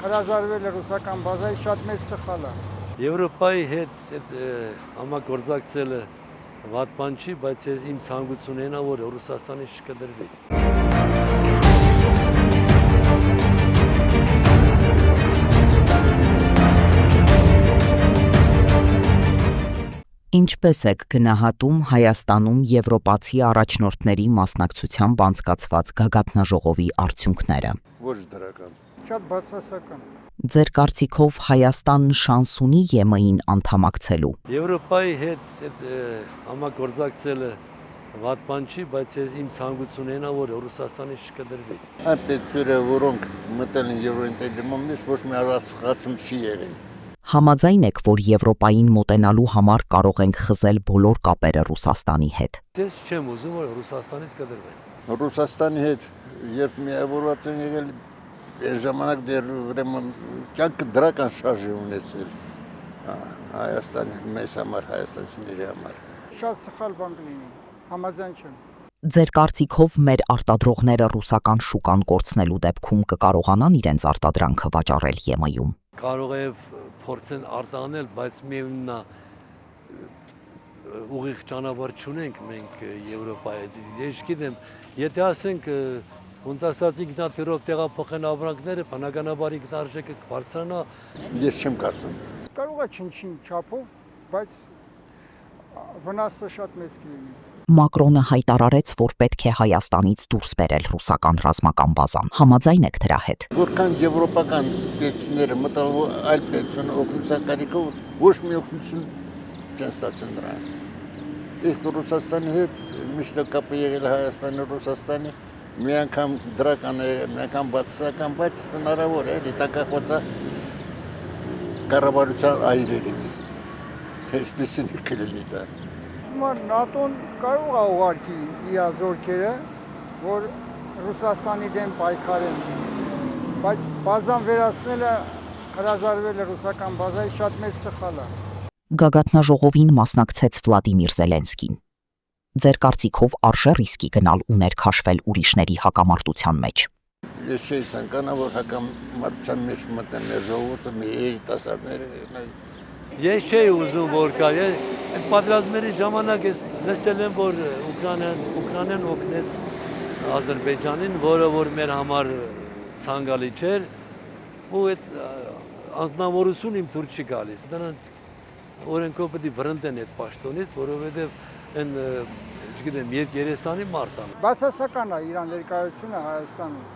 հրաժարվել է ռուսական բազայի շատ մեծ սխալ է։ Եվրոպայի հետ համագործակցելը վատ բան չի, բայց իմ ցանկությունն է, որ Ռուսաստանի չկդրվի։ Ինչպես եք գնահատում Հայաստանում եվրոպացի առաջնորդների մասնակցությամբ անցկացված գագաթնաժողովի արդյունքները։ Ոչ դրական։ Շատ բացասական։ Ձեր կարծիքով Հայաստանն շանս ունի ԵՄ-ին անդամակցելու։ Եվրոպայի հետ համագործակցելը վատ բան չի, բայց իմ ցանկությունն է, որ Ռուսաստանի չկդրվի։ Այն պետությունները, որոնք մտել են Եվրոինտեգրացիայից, ոչ մի առասխացում չի եղել։ Համաձայն եք, որ Եվրոպային մոտենալու համար կարող ենք խզել բոլոր կապերը Ռուսաստանի հետ։ Ես չեմ ուզում, որ Ռուսաստանից կդրվեն։ Ռուսաստանի հետ երբ միավորված են եղել, այս ժամանակ դեռ ուրեմն կյանքը դրական շարժ է ունեցել Հայաստանի մեզ համար, հայաստանցիների համար։ Շատ սխալ բան կլինի, համաձայն չեմ։ Ձեր կարծիքով մեր արտադրողները ռուսական շուկան կորցնելու դեպքում կկարողանան իրենց արտադրանքը վաճառել ԵՄ-ում։ Կարող է փորձեն արտանել, բայց միևնույնն է ուղիղ ճանապարհ չունենք մենք Եվրոպայի։ Ես գիտեմ, եթե ասենք ոնց ասած ինքնաթիռով տեղափոխեն ապրանքները, բնականաբար ինքնարժեքը կբարձրանա։ Ես չեմ կարծում։ Կարող է չնչին չափով, բայց վնասը շատ մեծ կլինի։ Մակրոնը հայտարարեց, որ պետք է Հայաստանից դուրս բերել ռուսական ռազմական բազան։ Համաձայն եք դրա հետ։ Որքան եվրոպական պետությունները մտալ այլ պետություն օգնության կարիքով ոչ մի օգնություն չեն ստացել նրան։ Իսկ Ռուսաստանի հետ միշտ կապը եղել Հայաստանի Ռուսաստանի մի անգամ դրական է, մի անգամ բացասական, բայց հնարավոր է դիտակապված կառավարության այրերից։ Ինչպեսին կլինի դա։ ՆԱՏՕ-ն կարող է ուղարկի իր զորքերը, որ Ռուսաստանի դեմ պայքարեն, բայց բազան վերացնելը, հրաժարվելը ռուսական բազայի շատ մեծ սխալ է։ Գագաթնաժողովին մասնակցեց Վլադիմիր Զելենսկին։ Ձեր կարծիքով արժե ռիսկի գնալ ու ներքաշվել ուրիշների հակամարտության մեջ։ Ես չէի ցանկանա, որ հակամարտության մեջ մտնեն մեր ժողովուրդը, մեր երիտասարդները։ Ես չէի ուզում, որ կա, այդ պատերազմների ժամանակ ես լսել եմ, որ Ուկրաինան օգնեց Ադրբեջանին, որը որ մեր համար ցանկալի չէր, ու այդ անձնավորություն իմ թույլ չի գալիս։ Նրանք օրենքով պետք է վրընդեն այդ պաշտոնից, որովհետև այն, չգիտեմ, երեսանի մարդ է։ Բացասական է իր ներկայությունը Հայաստանում։